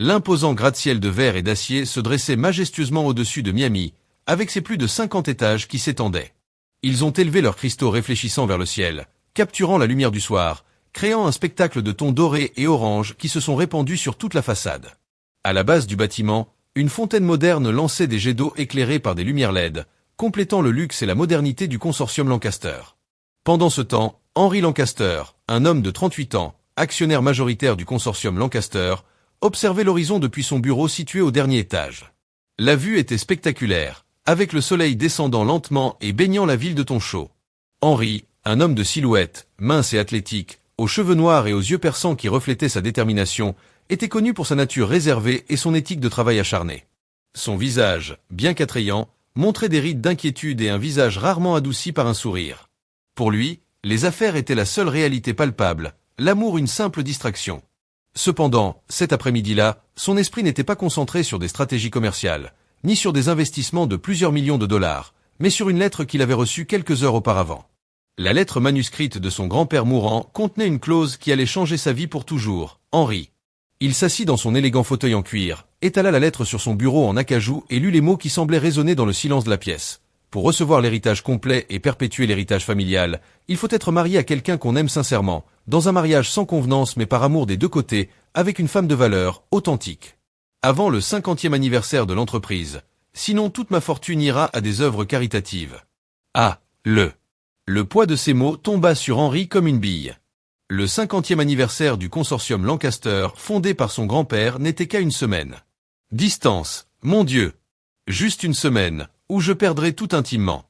L'imposant gratte-ciel de verre et d'acier se dressait majestueusement au-dessus de Miami, avec ses plus de 50 étages qui s'étendaient. Ils ont élevé leurs cristaux réfléchissant vers le ciel, capturant la lumière du soir, créant un spectacle de tons dorés et orange qui se sont répandus sur toute la façade. À la base du bâtiment, une fontaine moderne lançait des jets d'eau éclairés par des lumières LED, complétant le luxe et la modernité du consortium Lancaster. Pendant ce temps, Henry Lancaster, un homme de 38 ans, actionnaire majoritaire du consortium Lancaster, observait l'horizon depuis son bureau situé au dernier étage. La vue était spectaculaire, avec le soleil descendant lentement et baignant la ville de tons chauds. Henry, un homme de silhouette, mince et athlétique, aux cheveux noirs et aux yeux perçants qui reflétaient sa détermination, était connu pour sa nature réservée et son éthique de travail acharné. Son visage, bien qu'attrayant, montrait des rides d'inquiétude et un visage rarement adouci par un sourire. Pour lui, les affaires étaient la seule réalité palpable, l'amour une simple distraction. Cependant, cet après-midi-là, son esprit n'était pas concentré sur des stratégies commerciales, ni sur des investissements de plusieurs millions de dollars, mais sur une lettre qu'il avait reçue quelques heures auparavant. La lettre manuscrite de son grand-père mourant contenait une clause qui allait changer sa vie pour toujours, Henry. Il s'assit dans son élégant fauteuil en cuir, étala la lettre sur son bureau en acajou et lut les mots qui semblaient résonner dans le silence de la pièce. Pour recevoir l'héritage complet et perpétuer l'héritage familial, il faut être marié à quelqu'un qu'on aime sincèrement, dans un mariage sans convenance mais par amour des deux côtés, avec une femme de valeur, authentique. Avant le 50e anniversaire de l'entreprise, sinon toute ma fortune ira à des œuvres caritatives. Ah, Le poids de ces mots tomba sur Henry comme une bille. Le 50e anniversaire du consortium Lancaster, fondé par son grand-père, n'était qu'à une semaine. Distance, mon Dieu! Juste une semaine, où je perdrais tout intimement.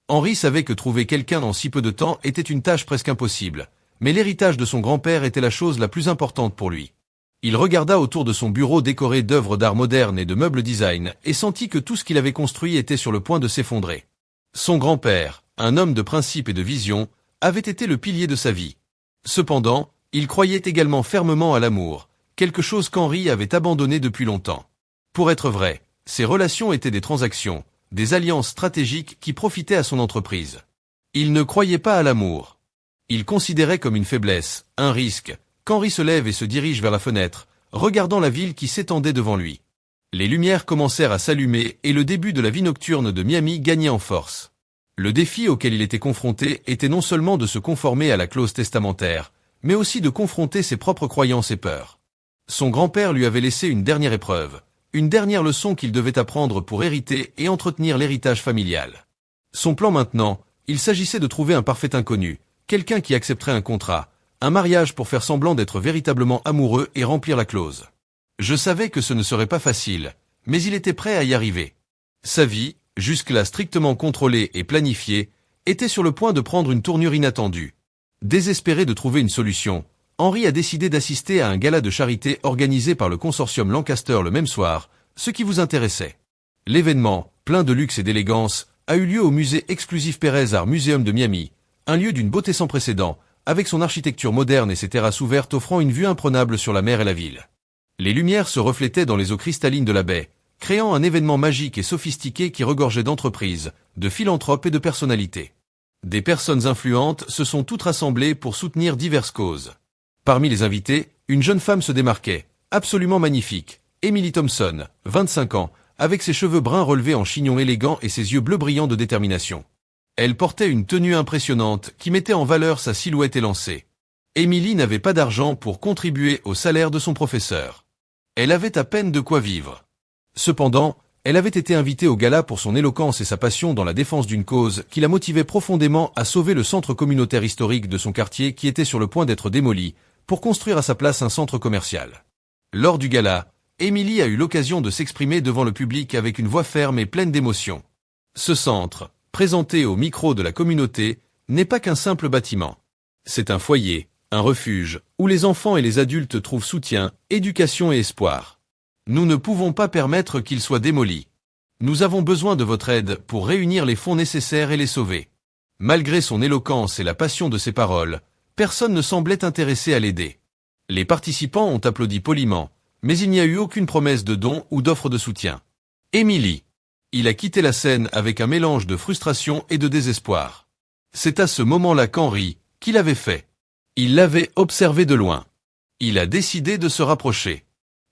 Henry savait que trouver quelqu'un en si peu de temps était une tâche presque impossible, mais l'héritage de son grand-père était la chose la plus importante pour lui. Il regarda autour de son bureau décoré d'œuvres d'art moderne et de meubles design et sentit que tout ce qu'il avait construit était sur le point de s'effondrer. Son grand-père, un homme de principe et de vision, avait été le pilier de sa vie. Cependant, il croyait également fermement à l'amour, quelque chose qu'Henry avait abandonné depuis longtemps. Pour être vrai, ses relations étaient des transactions, des alliances stratégiques qui profitaient à son entreprise. Il ne croyait pas à l'amour. Il considérait comme une faiblesse, un risque, qu'Henry se lève et se dirige vers la fenêtre, regardant la ville qui s'étendait devant lui. Les lumières commencèrent à s'allumer et le début de la vie nocturne de Miami gagnait en force. Le défi auquel il était confronté était non seulement de se conformer à la clause testamentaire, mais aussi de confronter ses propres croyances et peurs. Son grand-père lui avait laissé une dernière épreuve, une dernière leçon qu'il devait apprendre pour hériter et entretenir l'héritage familial. Son plan maintenant, il s'agissait de trouver un parfait inconnu, quelqu'un qui accepterait un contrat, un mariage pour faire semblant d'être véritablement amoureux et remplir la clause. Je savais que ce ne serait pas facile, mais il était prêt à y arriver. Sa vie, jusque-là strictement contrôlée et planifiée, était sur le point de prendre une tournure inattendue. Désespéré de trouver une solution, Henry a décidé d'assister à un gala de charité organisé par le consortium Lancaster le même soir, ce qui vous intéressait. L'événement, plein de luxe et d'élégance, a eu lieu au musée exclusif Perez Art Museum de Miami, un lieu d'une beauté sans précédent, avec son architecture moderne et ses terrasses ouvertes offrant une vue imprenable sur la mer et la ville. Les lumières se reflétaient dans les eaux cristallines de la baie, créant un événement magique et sophistiqué qui regorgeait d'entreprises, de philanthropes et de personnalités. Des personnes influentes se sont toutes rassemblées pour soutenir diverses causes. Parmi les invités, une jeune femme se démarquait, absolument magnifique, Emily Thompson, 25 ans, avec ses cheveux bruns relevés en chignon élégant et ses yeux bleus brillants de détermination. Elle portait une tenue impressionnante qui mettait en valeur sa silhouette élancée. Emily n'avait pas d'argent pour contribuer au salaire de son professeur. Elle avait à peine de quoi vivre. Cependant, elle avait été invitée au gala pour son éloquence et sa passion dans la défense d'une cause qui la motivait profondément à sauver le centre communautaire historique de son quartier qui était sur le point d'être démoli, pour construire à sa place un centre commercial. Lors du gala, Emily a eu l'occasion de s'exprimer devant le public avec une voix ferme et pleine d'émotion. Ce centre, présenté au micro de la communauté, n'est pas qu'un simple bâtiment. C'est un foyer, un refuge, où les enfants et les adultes trouvent soutien, éducation et espoir. Nous ne pouvons pas permettre qu'il soit démoli. Nous avons besoin de votre aide pour réunir les fonds nécessaires et les sauver. Malgré son éloquence et la passion de ses paroles, personne ne semblait intéressé à l'aider. Les participants ont applaudi poliment, mais il n'y a eu aucune promesse de don ou d'offre de soutien. Emily. Il a quitté la scène avec un mélange de frustration et de désespoir. C'est à ce moment-là qu'Henry, qui l'avait fait. Il l'avait observé de loin. Il a décidé de se rapprocher.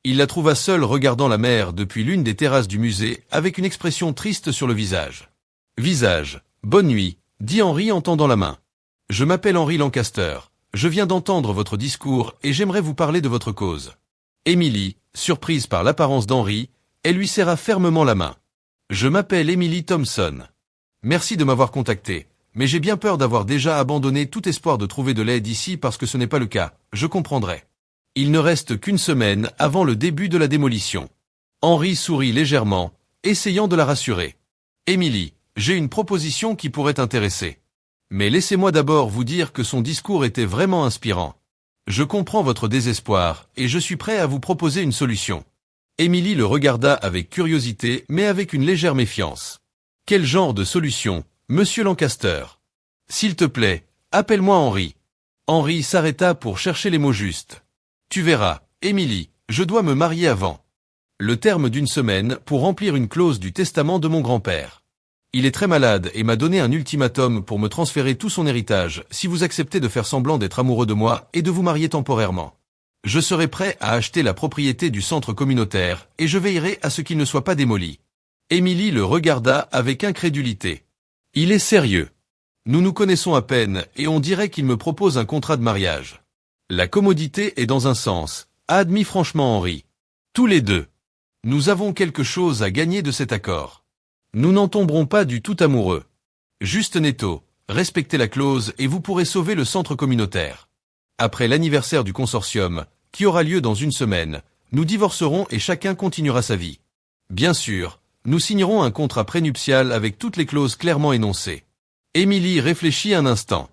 Il la trouva seule regardant la mer depuis l'une des terrasses du musée avec une expression triste sur le visage. Visage, bonne nuit, dit Henry en tendant la main. Je m'appelle Henry Lancaster. Je viens d'entendre votre discours et j'aimerais vous parler de votre cause. Emily, surprise par l'apparence d'Henry, elle lui serra fermement la main. Je m'appelle Emily Thompson. Merci de m'avoir contacté, mais j'ai bien peur d'avoir déjà abandonné tout espoir de trouver de l'aide ici parce que ce n'est pas le cas, je comprendrai. Il ne reste qu'une semaine avant le début de la démolition. Henry sourit légèrement, essayant de la rassurer. Emily, j'ai une proposition qui pourrait t'intéresser. Mais laissez-moi d'abord vous dire que son discours était vraiment inspirant. Je comprends votre désespoir, et je suis prêt à vous proposer une solution. Emily le regarda avec curiosité, mais avec une légère méfiance. Quel genre de solution, monsieur Lancaster? S'il te plaît, appelle-moi Henry. Henry s'arrêta pour chercher les mots justes. Tu verras, Emily, je dois me marier avant. Le terme d'une semaine pour remplir une clause du testament de mon grand-père. Il est très malade et m'a donné un ultimatum pour me transférer tout son héritage si vous acceptez de faire semblant d'être amoureux de moi et de vous marier temporairement. Je serai prêt à acheter la propriété du centre communautaire et je veillerai à ce qu'il ne soit pas démoli. Emily le regarda avec incrédulité. Il est sérieux. Nous nous connaissons à peine et on dirait qu'il me propose un contrat de mariage. La commodité est dans un sens, a admis franchement Henry. Tous les deux. Nous avons quelque chose à gagner de cet accord. Nous n'en tomberons pas du tout amoureux. Juste netto, respectez la clause et vous pourrez sauver le centre communautaire. Après l'anniversaire du consortium, qui aura lieu dans une semaine, nous divorcerons et chacun continuera sa vie. Bien sûr, nous signerons un contrat prénuptial avec toutes les clauses clairement énoncées. Emily réfléchit un instant.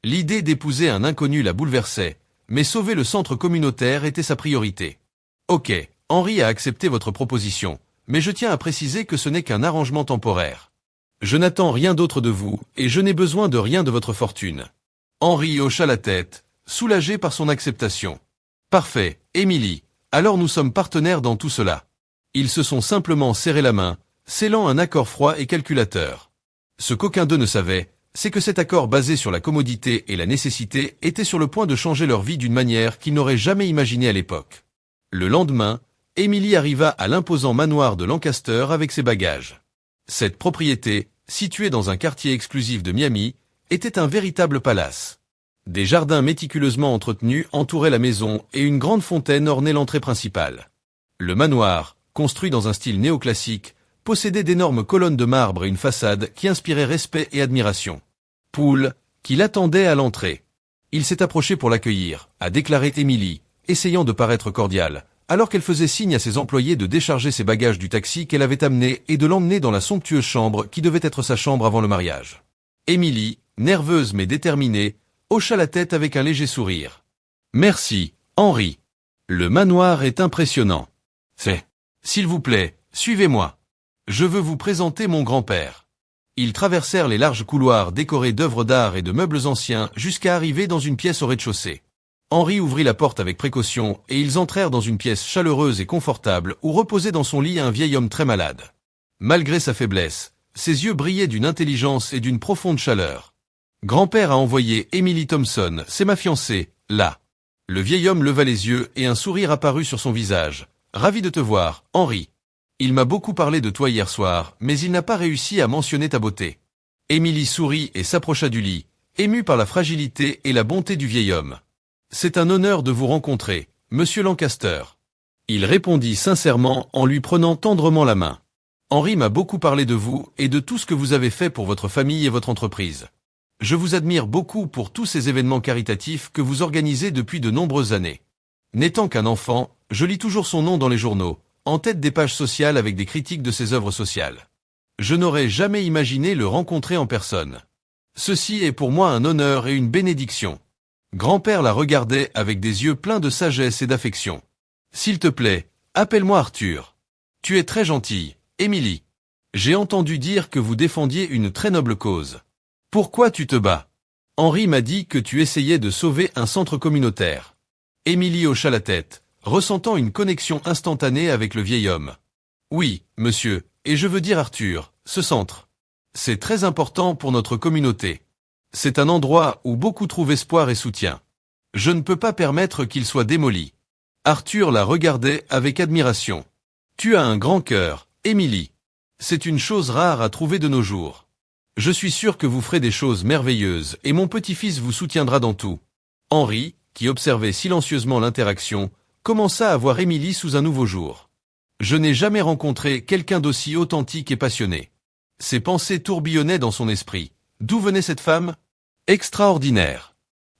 L'idée d'épouser un inconnu la bouleversait, mais sauver le centre communautaire était sa priorité. Ok, Henry a accepté votre proposition, mais je tiens à préciser que ce n'est qu'un arrangement temporaire. Je n'attends rien d'autre de vous, et je n'ai besoin de rien de votre fortune. Henry hocha la tête, soulagé par son acceptation. Parfait, Emily, alors nous sommes partenaires dans tout cela. Ils se sont simplement serré la main, scellant un accord froid et calculateur. Ce qu'aucun d'eux ne savait, c'est que cet accord basé sur la commodité et la nécessité était sur le point de changer leur vie d'une manière qu'ils n'auraient jamais imaginée à l'époque. Le lendemain, Emily arriva à l'imposant manoir de Lancaster avec ses bagages. Cette propriété, située dans un quartier exclusif de Miami, était un véritable palace. Des jardins méticuleusement entretenus entouraient la maison et une grande fontaine ornait l'entrée principale. Le manoir, construit dans un style néoclassique, possédait d'énormes colonnes de marbre et une façade qui inspirait respect et admiration. Poole, qui l'attendait à l'entrée. Il s'est approché pour l'accueillir, a déclaré Emily, essayant de paraître cordiale, alors qu'elle faisait signe à ses employés de décharger ses bagages du taxi qu'elle avait amené et de l'emmener dans la somptueuse chambre qui devait être sa chambre avant le mariage. Emily, nerveuse mais déterminée, hocha la tête avec un léger sourire. Merci, Henry. Le manoir est impressionnant. C'est. S'il vous plaît, suivez-moi. Je veux vous présenter mon grand-père. Ils traversèrent les larges couloirs décorés d'œuvres d'art et de meubles anciens jusqu'à arriver dans une pièce au rez-de-chaussée. Henry ouvrit la porte avec précaution et ils entrèrent dans une pièce chaleureuse et confortable où reposait dans son lit un vieil homme très malade. Malgré sa faiblesse, ses yeux brillaient d'une intelligence et d'une profonde chaleur. Grand-père a envoyé Emily Thompson, c'est ma fiancée, là. Le vieil homme leva les yeux et un sourire apparut sur son visage. Ravi de te voir, Henry. Il m'a beaucoup parlé de toi hier soir, mais il n'a pas réussi à mentionner ta beauté. Emily sourit et s'approcha du lit, émue par la fragilité et la bonté du vieil homme. C'est un honneur de vous rencontrer, monsieur Lancaster. Il répondit sincèrement en lui prenant tendrement la main. Henry m'a beaucoup parlé de vous et de tout ce que vous avez fait pour votre famille et votre entreprise. Je vous admire beaucoup pour tous ces événements caritatifs que vous organisez depuis de nombreuses années. N'étant qu'un enfant, je lis toujours son nom dans les journaux, en tête des pages sociales avec des critiques de ses œuvres sociales. Je n'aurais jamais imaginé le rencontrer en personne. Ceci est pour moi un honneur et une bénédiction. Grand-père la regardait avec des yeux pleins de sagesse et d'affection. S'il te plaît, appelle-moi Arthur. Tu es très gentille, Emily. J'ai entendu dire que vous défendiez une très noble cause. Pourquoi tu te bats? Henry m'a dit que tu essayais de sauver un centre communautaire. Emily hocha la tête, ressentant une connexion instantanée avec le vieil homme. Oui, monsieur, et je veux dire Arthur, ce centre. C'est très important pour notre communauté. C'est un endroit où beaucoup trouvent espoir et soutien. Je ne peux pas permettre qu'il soit démoli. Arthur la regardait avec admiration. Tu as un grand cœur, Émilie. C'est une chose rare à trouver de nos jours. Je suis sûr que vous ferez des choses merveilleuses et mon petit-fils vous soutiendra dans tout. Henri, qui observait silencieusement l'interaction, commença à voir Émilie sous un nouveau jour. Je n'ai jamais rencontré quelqu'un d'aussi authentique et passionné. Ses pensées tourbillonnaient dans son esprit. D'où venait cette femme? Extraordinaire.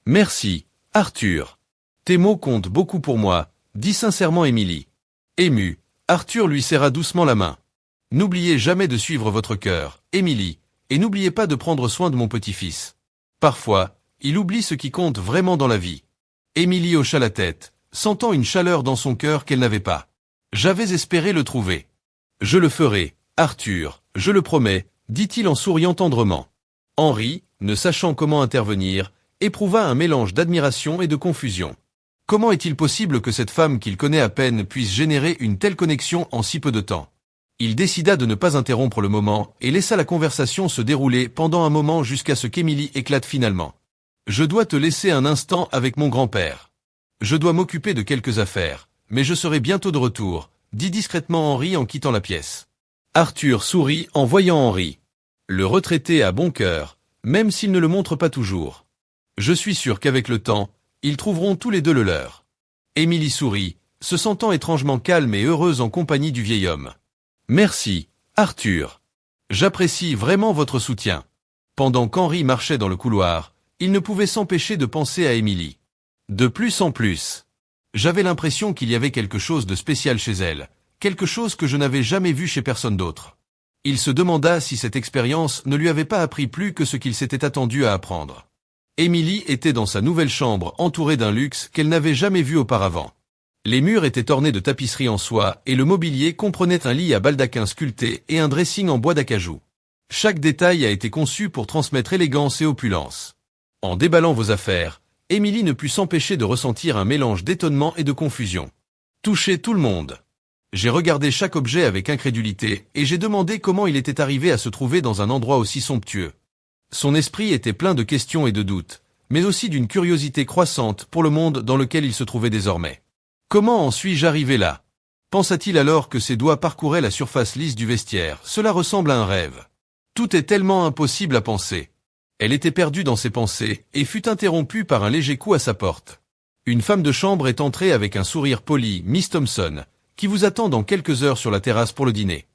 Merci, Arthur. Tes mots comptent beaucoup pour moi, dit sincèrement Émilie. Émue, Arthur lui serra doucement la main. N'oubliez jamais de suivre votre cœur, Émilie, et n'oubliez pas de prendre soin de mon petit-fils. Parfois, il oublie ce qui compte vraiment dans la vie. Émilie hocha la tête, sentant une chaleur dans son cœur qu'elle n'avait pas. J'avais espéré le trouver. Je le ferai, Arthur, je le promets, dit-il en souriant tendrement. Henri, ne sachant comment intervenir, éprouva un mélange d'admiration et de confusion. Comment est-il possible que cette femme qu'il connaît à peine puisse générer une telle connexion en si peu de temps? Il décida de ne pas interrompre le moment et laissa la conversation se dérouler pendant un moment jusqu'à ce qu'Émilie éclate finalement. Je dois te laisser un instant avec mon grand-père. Je dois m'occuper de quelques affaires, mais je serai bientôt de retour, dit discrètement Henri en quittant la pièce. Arthur sourit en voyant Henri. Le retraité a bon cœur, même s'il ne le montre pas toujours. Je suis sûr qu'avec le temps, ils trouveront tous les deux le leur. Émilie sourit, se sentant étrangement calme et heureuse en compagnie du vieil homme. Merci, Arthur. J'apprécie vraiment votre soutien. Pendant qu'Henri marchait dans le couloir, il ne pouvait s'empêcher de penser à Émilie. De plus en plus. J'avais l'impression qu'il y avait quelque chose de spécial chez elle, quelque chose que je n'avais jamais vu chez personne d'autre. Il se demanda si cette expérience ne lui avait pas appris plus que ce qu'il s'était attendu à apprendre. Émilie était dans sa nouvelle chambre entourée d'un luxe qu'elle n'avait jamais vu auparavant. Les murs étaient ornés de tapisseries en soie et le mobilier comprenait un lit à baldaquin sculpté et un dressing en bois d'acajou. Chaque détail a été conçu pour transmettre élégance et opulence. En déballant vos affaires, Émilie ne put s'empêcher de ressentir un mélange d'étonnement et de confusion. Toucher tout le monde. J'ai regardé chaque objet avec incrédulité et j'ai demandé comment il était arrivé à se trouver dans un endroit aussi somptueux. Son esprit était plein de questions et de doutes, mais aussi d'une curiosité croissante pour le monde dans lequel il se trouvait désormais. Comment en suis-je arrivé là? Pensa-t-il alors que ses doigts parcouraient la surface lisse du vestiaire, cela ressemble à un rêve. Tout est tellement impossible à penser. Elle était perdue dans ses pensées et fut interrompue par un léger coup à sa porte. Une femme de chambre est entrée avec un sourire poli, Miss Thompson, qui vous attend dans quelques heures sur la terrasse pour le dîner.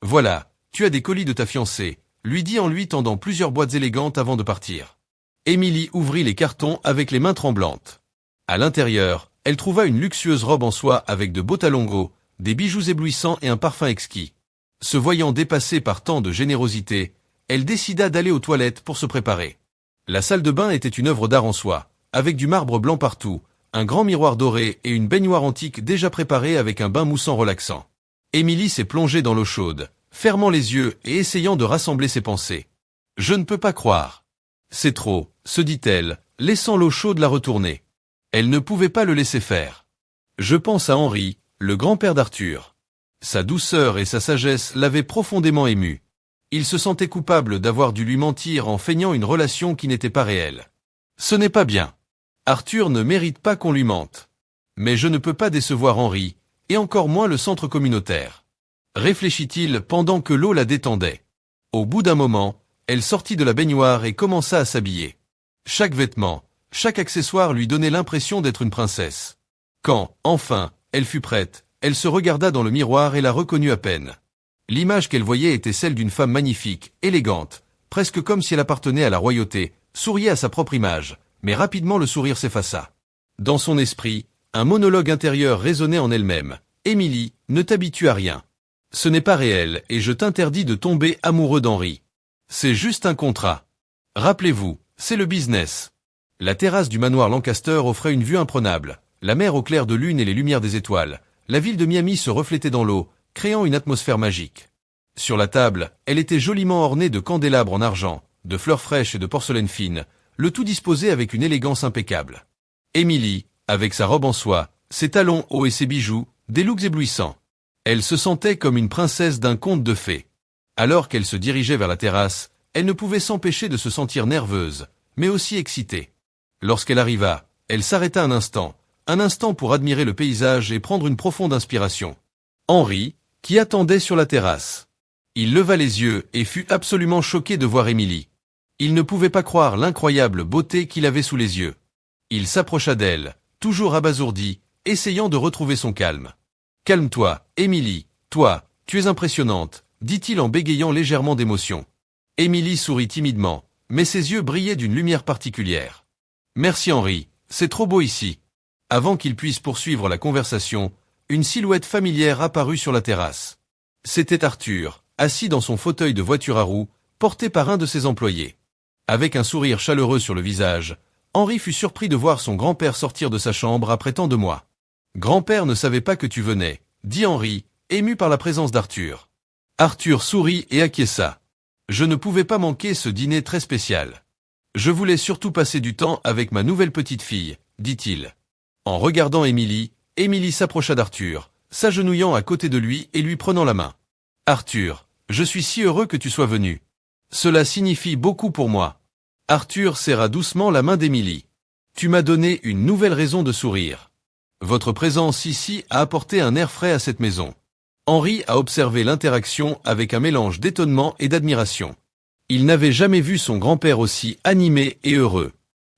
Voilà, tu as des colis de ta fiancée, lui dit en lui tendant plusieurs boîtes élégantes avant de partir. Émilie ouvrit les cartons avec les mains tremblantes. À l'intérieur, elle trouva une luxueuse robe en soie avec de beaux talons gros, des bijoux éblouissants et un parfum exquis. Se voyant dépassée par tant de générosité, elle décida d'aller aux toilettes pour se préparer. La salle de bain était une œuvre d'art en soie, avec du marbre blanc partout, un grand miroir doré et une baignoire antique déjà préparée avec un bain moussant relaxant. Émilie s'est plongée dans l'eau chaude, fermant les yeux et essayant de rassembler ses pensées. « Je ne peux pas croire. C'est trop, se dit-elle, laissant l'eau chaude la retourner. Elle ne pouvait pas le laisser faire. Je pense à Henri, le grand-père d'Arthur. Sa douceur et sa sagesse l'avaient profondément ému. Il se sentait coupable d'avoir dû lui mentir en feignant une relation qui n'était pas réelle. Ce n'est pas bien. Arthur ne mérite pas qu'on lui mente. Mais je ne peux pas décevoir Henri, et encore moins le centre communautaire. Réfléchit-il pendant que l'eau la détendait. Au bout d'un moment, elle sortit de la baignoire et commença à s'habiller. Chaque vêtement, chaque accessoire lui donnait l'impression d'être une princesse. Quand, enfin, elle fut prête, elle se regarda dans le miroir et la reconnut à peine. L'image qu'elle voyait était celle d'une femme magnifique, élégante, presque comme si elle appartenait à la royauté, souriait à sa propre image, mais rapidement le sourire s'effaça. Dans son esprit, un monologue intérieur résonnait en elle-même. « Émilie, ne t'habitue à rien. Ce n'est pas réel et je t'interdis de tomber amoureux d'Henri. C'est juste un contrat. Rappelez-vous, c'est le business. » La terrasse du manoir Lancaster offrait une vue imprenable, la mer au clair de lune et les lumières des étoiles. La ville de Miami se reflétait dans l'eau, créant une atmosphère magique. Sur la table, elle était joliment ornée de candélabres en argent, de fleurs fraîches et de porcelaine fine, le tout disposé avec une élégance impeccable. Émilie, avec sa robe en soie, ses talons hauts et ses bijoux, des looks éblouissants. Elle se sentait comme une princesse d'un conte de fées. Alors qu'elle se dirigeait vers la terrasse, elle ne pouvait s'empêcher de se sentir nerveuse, mais aussi excitée. Lorsqu'elle arriva, elle s'arrêta un instant, un instant pour admirer le paysage et prendre une profonde inspiration. Henri, qui attendait sur la terrasse. Il leva les yeux et fut absolument choqué de voir Émilie. Il ne pouvait pas croire l'incroyable beauté qu'il avait sous les yeux. Il s'approcha d'elle, toujours abasourdi, essayant de retrouver son calme. « Calme-toi, Émilie, toi, tu es impressionnante », dit-il en bégayant légèrement d'émotion. Émilie sourit timidement, mais ses yeux brillaient d'une lumière particulière. « Merci Henri, c'est trop beau ici. » Avant qu'il puisse poursuivre la conversation, une silhouette familière apparut sur la terrasse. C'était Arthur, assis dans son fauteuil de voiture à roues, porté par un de ses employés. Avec un sourire chaleureux sur le visage, Henri fut surpris de voir son grand-père sortir de sa chambre après tant de mois. « Grand-père ne savait pas que tu venais », dit Henri, ému par la présence d'Arthur. Arthur sourit et acquiesça. « Je ne pouvais pas manquer ce dîner très spécial. Je voulais surtout passer du temps avec ma nouvelle petite-fille, dit-il. » En regardant Émilie, Émilie s'approcha d'Arthur, s'agenouillant à côté de lui et lui prenant la main. « Arthur, je suis si heureux que tu sois venu. Cela signifie beaucoup pour moi. » Arthur serra doucement la main d'Émilie. « Tu m'as donné une nouvelle raison de sourire. Votre présence ici a apporté un air frais à cette maison. » Henri a observé l'interaction avec un mélange d'étonnement et d'admiration. Il n'avait jamais vu son grand-père aussi animé et heureux.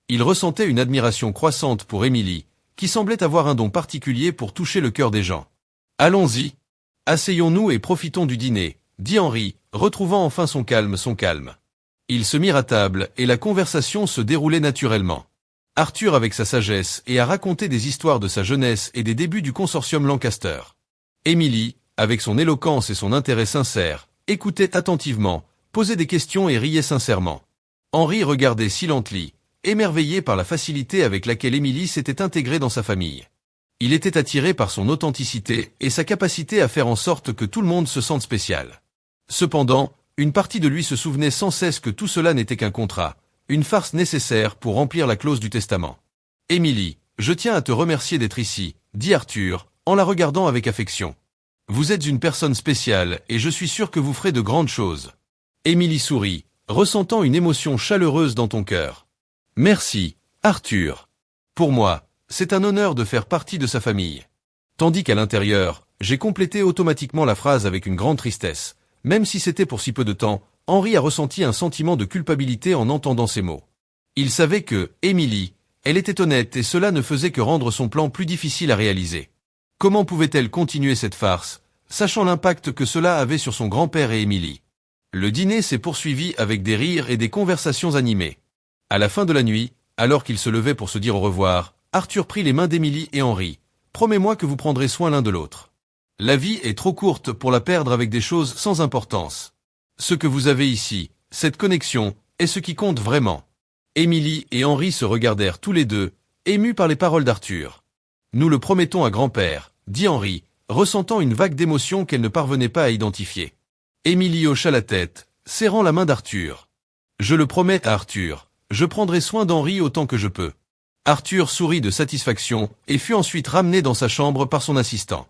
Il ressentait une admiration croissante pour Émilie, qui semblait avoir un don particulier pour toucher le cœur des gens. « Allons-y. Asseyons-nous et profitons du dîner, » dit Henri, retrouvant enfin son calme. Ils se mirent à table et la conversation se déroulait naturellement. Arthur avec sa sagesse et a raconté des histoires de sa jeunesse et des débuts du consortium Lancaster. Émilie, avec son éloquence et son intérêt sincère, écoutait attentivement, posait des questions et riait sincèrement. Henri regardait silently, émerveillé par la facilité avec laquelle Émilie s'était intégrée dans sa famille. Il était attiré par son authenticité et sa capacité à faire en sorte que tout le monde se sente spécial. Cependant, une partie de lui se souvenait sans cesse que tout cela n'était qu'un contrat, une farce nécessaire pour remplir la clause du testament. « Émilie, je tiens à te remercier d'être ici, » dit Arthur, en la regardant avec affection. « Vous êtes une personne spéciale et je suis sûr que vous ferez de grandes choses. » Émilie sourit, ressentant une émotion chaleureuse dans ton cœur. « Merci, Arthur. Pour moi, c'est un honneur de faire partie de sa famille. » Tandis qu'à l'intérieur, j'ai complété automatiquement la phrase avec une grande tristesse. Même si c'était pour si peu de temps, Henri a ressenti un sentiment de culpabilité en entendant ces mots. Il savait que, Émilie, elle était honnête et cela ne faisait que rendre son plan plus difficile à réaliser. Comment pouvait-elle continuer cette farce, sachant l'impact que cela avait sur son grand-père et Émilie? Le dîner s'est poursuivi avec des rires et des conversations animées. À la fin de la nuit, alors qu'ils se levaient pour se dire au revoir, Arthur prit les mains d'Émilie et Henri. « Promets-moi que vous prendrez soin l'un de l'autre. La vie est trop courte pour la perdre avec des choses sans importance. Ce que vous avez ici, cette connexion, est ce qui compte vraiment. » Émilie et Henri se regardèrent tous les deux, émus par les paroles d'Arthur. « Nous le promettons à grand-père, » dit Henri, ressentant une vague d'émotion qu'elle ne parvenait pas à identifier. Émilie hocha la tête, serrant la main d'Arthur. « Je le promets à Arthur, je prendrai soin d'Henri autant que je peux. » Arthur sourit de satisfaction et fut ensuite ramené dans sa chambre par son assistant.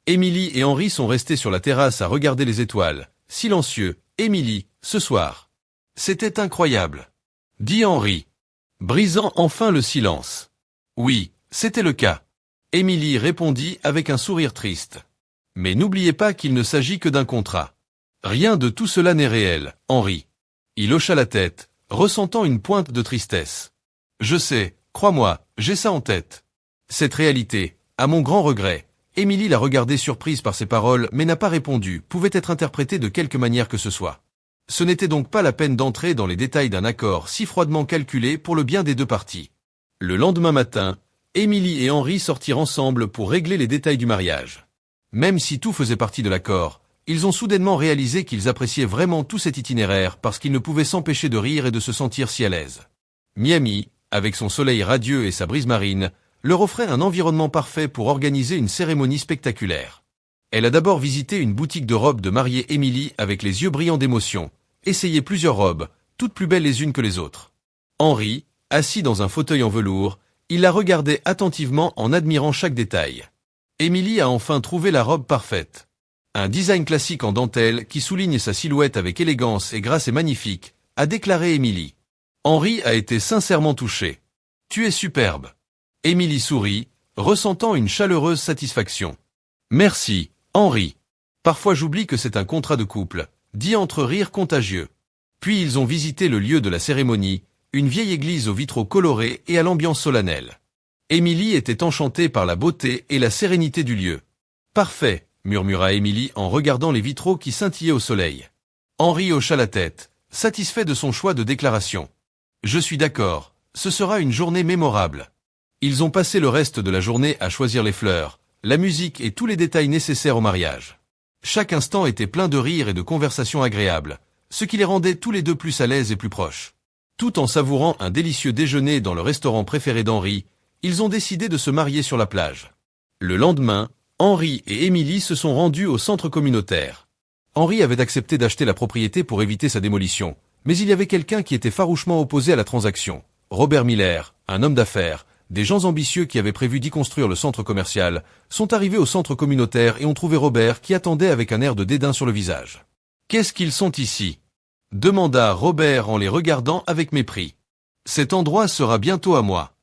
Émilie et Henri sont restés sur la terrasse à regarder les étoiles, silencieux. « Émilie, ce soir. C'était incroyable, » dit Henri, brisant enfin le silence. « Oui, c'était le cas. » Émilie répondit avec un sourire triste. « Mais n'oubliez pas qu'il ne s'agit que d'un contrat. Rien de tout cela n'est réel, Henri. » Il hocha la tête, ressentant une pointe de tristesse. « Je sais, crois-moi, j'ai ça en tête. Cette réalité, à mon grand regret. » Émilie l'a regardé surprise par ses paroles mais n'a pas répondu, pouvait être interprétée de quelque manière que ce soit. Ce n'était donc pas la peine d'entrer dans les détails d'un accord si froidement calculé pour le bien des deux parties. Le lendemain matin, Émilie et Henri sortirent ensemble pour régler les détails du mariage. Même si tout faisait partie de l'accord, ils ont soudainement réalisé qu'ils appréciaient vraiment tout cet itinéraire parce qu'ils ne pouvaient s'empêcher de rire et de se sentir si à l'aise. Miami, avec son soleil radieux et sa brise marine, leur offrait un environnement parfait pour organiser une cérémonie spectaculaire. Elle a d'abord visité une boutique de robes de mariée Émilie avec les yeux brillants d'émotion, essayé plusieurs robes, toutes plus belles les unes que les autres. Henri, assis dans un fauteuil en velours, il la regardait attentivement en admirant chaque détail. Émilie a enfin trouvé la robe parfaite. Un design classique en dentelle qui souligne sa silhouette avec élégance et grâce est magnifique, a déclaré Émilie. Henri a été sincèrement touché. « Tu es superbe. » Émilie sourit, ressentant une chaleureuse satisfaction. Merci, Henri. Parfois j'oublie que c'est un contrat de couple, dit entre rires contagieux. Puis ils ont visité le lieu de la cérémonie, une vieille église aux vitraux colorés et à l'ambiance solennelle. Émilie était enchantée par la beauté et la sérénité du lieu. Parfait, murmura Émilie en regardant les vitraux qui scintillaient au soleil. Henri hocha la tête, satisfait de son choix de déclaration. Je suis d'accord, ce sera une journée mémorable. Ils ont passé le reste de la journée à choisir les fleurs, la musique et tous les détails nécessaires au mariage. Chaque instant était plein de rires et de conversations agréables, ce qui les rendait tous les deux plus à l'aise et plus proches. Tout en savourant un délicieux déjeuner dans le restaurant préféré d'Henri, ils ont décidé de se marier sur la plage. Le lendemain, Henri et Émilie se sont rendus au centre communautaire. Henri avait accepté d'acheter la propriété pour éviter sa démolition, mais il y avait quelqu'un qui était farouchement opposé à la transaction. Robert Miller, un homme d'affaires, des gens ambitieux qui avaient prévu d'y construire le centre commercial, sont arrivés au centre communautaire et ont trouvé Robert qui attendait avec un air de dédain sur le visage. « Qu'est-ce qu'ils sont ici ?» demanda Robert en les regardant avec mépris. « Cet endroit sera bientôt à moi. »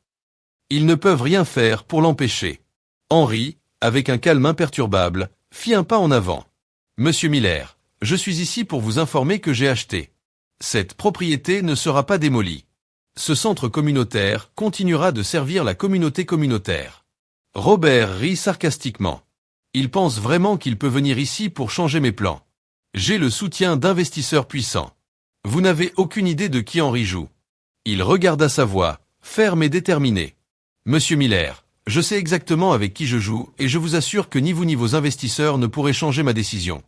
Ils ne peuvent rien faire pour l'empêcher. Henri, avec un calme imperturbable, fit un pas en avant. « Monsieur Miller, je suis ici pour vous informer que j'ai acheté. Cette propriété ne sera pas démolie. Ce centre communautaire continuera de servir la communauté communautaire. » Robert rit sarcastiquement. « Il pense vraiment qu'il peut venir ici pour changer mes plans. J'ai le soutien d'investisseurs puissants. Vous n'avez aucune idée de qui Henri joue. » Il regarda sa voix, ferme et déterminée. « Monsieur Miller, je sais exactement avec qui je joue et je vous assure que ni vous ni vos investisseurs ne pourrez changer ma décision.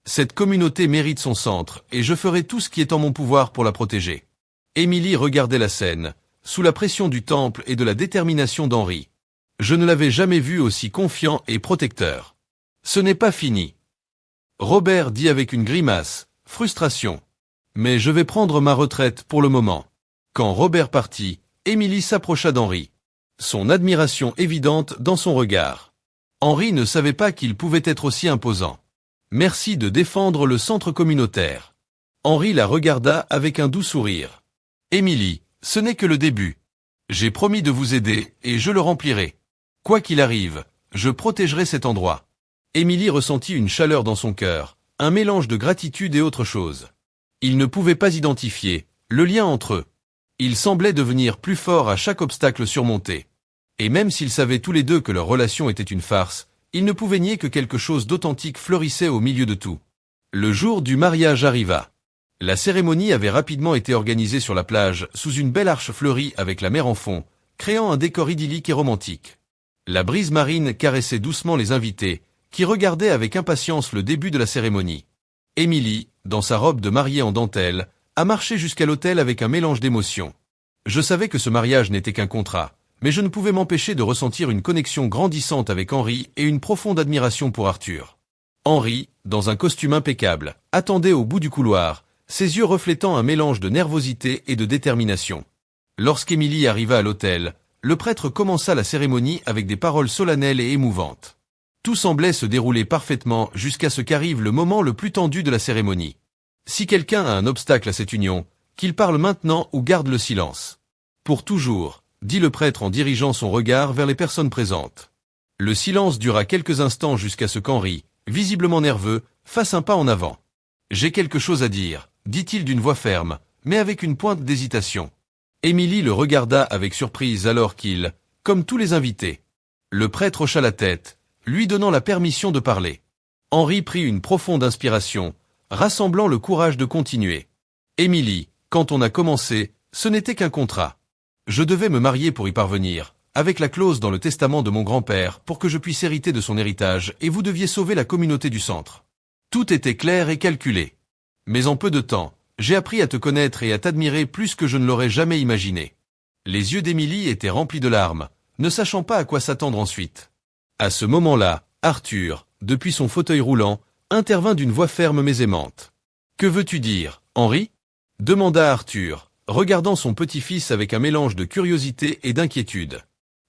Cette communauté mérite son centre et je ferai tout ce qui est en mon pouvoir pour la protéger. » Émilie regardait la scène, sous la pression du temple et de la détermination d'Henri. Je ne l'avais jamais vu aussi confiant et protecteur. « Ce n'est pas fini. » Robert dit avec une grimace, frustration. « Mais je vais prendre ma retraite pour le moment. » Quand Robert partit, Émilie s'approcha d'Henri. Son admiration évidente dans son regard. Henri ne savait pas qu'il pouvait être aussi imposant. « Merci de défendre le centre communautaire. » Henri la regarda avec un doux sourire. « Émilie, ce n'est que le début. J'ai promis de vous aider et je le remplirai. Quoi qu'il arrive, je protégerai cet endroit. » Émilie ressentit une chaleur dans son cœur, un mélange de gratitude et autre chose. Il ne pouvait pas identifier le lien entre eux. Ils semblaient devenir plus forts à chaque obstacle surmonté. Et même s'ils savaient tous les deux que leur relation était une farce, ils ne pouvaient nier que quelque chose d'authentique fleurissait au milieu de tout. Le jour du mariage arriva. La cérémonie avait rapidement été organisée sur la plage, sous une belle arche fleurie avec la mer en fond, créant un décor idyllique et romantique. La brise marine caressait doucement les invités, qui regardaient avec impatience le début de la cérémonie. Émilie, dans sa robe de mariée en dentelle, a marché jusqu'à l'autel avec un mélange d'émotions. Je savais que ce mariage n'était qu'un contrat, mais je ne pouvais m'empêcher de ressentir une connexion grandissante avec Henri et une profonde admiration pour Arthur. Henri, dans un costume impeccable, attendait au bout du couloir, ses yeux reflétant un mélange de nervosité et de détermination. Lorsqu'Émilie arriva à l'autel, le prêtre commença la cérémonie avec des paroles solennelles et émouvantes. Tout semblait se dérouler parfaitement jusqu'à ce qu'arrive le moment le plus tendu de la cérémonie. Si quelqu'un a un obstacle à cette union, qu'il parle maintenant ou garde le silence. Pour toujours, dit le prêtre en dirigeant son regard vers les personnes présentes. Le silence dura quelques instants jusqu'à ce qu'Henri, visiblement nerveux, fasse un pas en avant. J'ai quelque chose à dire, dit-il d'une voix ferme, mais avec une pointe d'hésitation. Émilie le regarda avec surprise alors qu'il, comme tous les invités. Le prêtre hocha la tête, lui donnant la permission de parler. Henri prit une profonde inspiration, rassemblant le courage de continuer. Émilie, quand on a commencé, ce n'était qu'un contrat. Je devais me marier pour y parvenir, avec la clause dans le testament de mon grand-père pour que je puisse hériter de son héritage et vous deviez sauver la communauté du centre. Tout était clair et calculé. Mais en peu de temps, j'ai appris à te connaître et à t'admirer plus que je ne l'aurais jamais imaginé. Les yeux d'Émilie étaient remplis de larmes, ne sachant pas à quoi s'attendre ensuite. À ce moment-là, Arthur, depuis son fauteuil roulant, intervint d'une voix ferme mais aimante. « Que veux-tu dire, Henri ?» demanda Arthur, regardant son petit-fils avec un mélange de curiosité et d'inquiétude.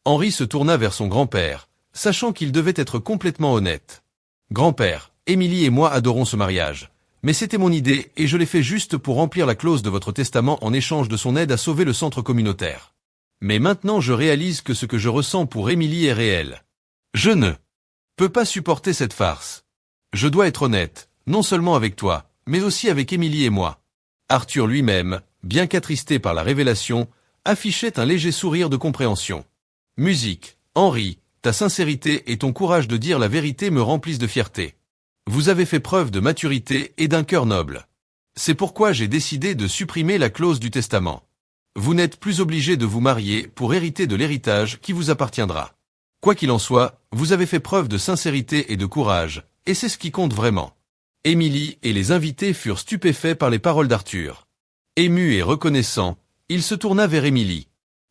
Henri se tourna vers son grand-père, sachant qu'il devait être complètement honnête. « Grand-père, Émilie et moi adorons ce mariage, mais c'était mon idée et je l'ai fait juste pour remplir la clause de votre testament en échange de son aide à sauver le centre communautaire. Mais maintenant je réalise que ce que je ressens pour Émilie est réel. Je ne peux pas supporter cette farce. Je dois être honnête, non seulement avec toi, mais aussi avec Émilie et moi. Arthur lui-même, bien qu'attristé par la révélation, affichait un léger sourire de compréhension. Musique, Henri, ta sincérité et ton courage de dire la vérité me remplissent de fierté. Vous avez fait preuve de maturité et d'un cœur noble. C'est pourquoi j'ai décidé de supprimer la clause du testament. Vous n'êtes plus obligé de vous marier pour hériter de l'héritage qui vous appartiendra. Quoi qu'il en soit, vous avez fait preuve de sincérité et de courage, et c'est ce qui compte vraiment. Émilie et les invités furent stupéfaits par les paroles d'Arthur. Ému et reconnaissant, il se tourna vers Émilie.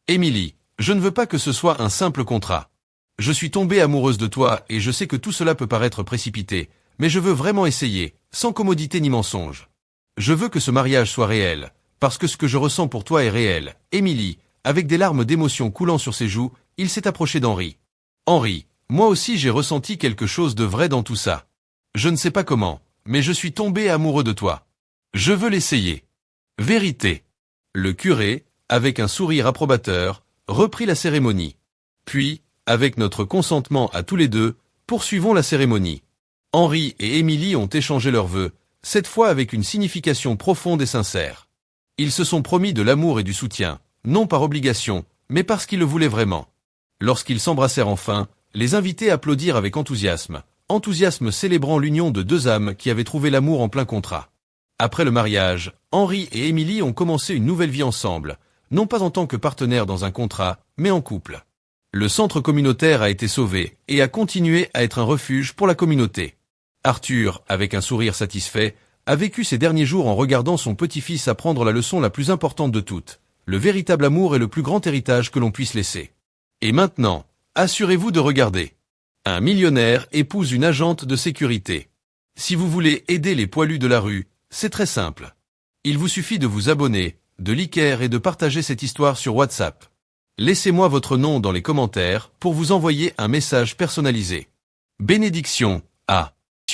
Émilie, je ne veux pas que ce soit un simple contrat. Je suis tombée amoureuse de toi et je sais que tout cela peut paraître précipité, mais je veux vraiment essayer, sans commodité ni mensonge. Je veux que ce mariage soit réel, parce que ce que je ressens pour toi est réel. Émilie, avec des larmes d'émotion coulant sur ses joues, il s'est approché d'Henri. Henri, moi aussi j'ai ressenti quelque chose de vrai dans tout ça. Je ne sais pas comment, mais je suis tombé amoureux de toi. Je veux l'essayer. Vérité. Le curé, avec un sourire approbateur, reprit la cérémonie. Puis, avec notre consentement à tous les deux, poursuivons la cérémonie. Henri et Émilie ont échangé leurs vœux, cette fois avec une signification profonde et sincère. Ils se sont promis de l'amour et du soutien, non par obligation, mais parce qu'ils le voulaient vraiment. Lorsqu'ils s'embrassèrent enfin, les invités applaudirent avec enthousiasme célébrant l'union de deux âmes qui avaient trouvé l'amour en plein contrat. Après le mariage, Henri et Émilie ont commencé une nouvelle vie ensemble, non pas en tant que partenaires dans un contrat, mais en couple. Le centre communautaire a été sauvé et a continué à être un refuge pour la communauté. Arthur, avec un sourire satisfait, a vécu ces derniers jours en regardant son petit-fils apprendre la leçon la plus importante de toutes. Le véritable amour est le plus grand héritage que l'on puisse laisser. Et maintenant, assurez-vous de regarder. Un millionnaire épouse une agente de sécurité. Si vous voulez aider les poilus de la rue, c'est très simple. Il vous suffit de vous abonner, de liker et de partager cette histoire sur WhatsApp. Laissez-moi votre nom dans les commentaires pour vous envoyer un message personnalisé. Bénédiction, A.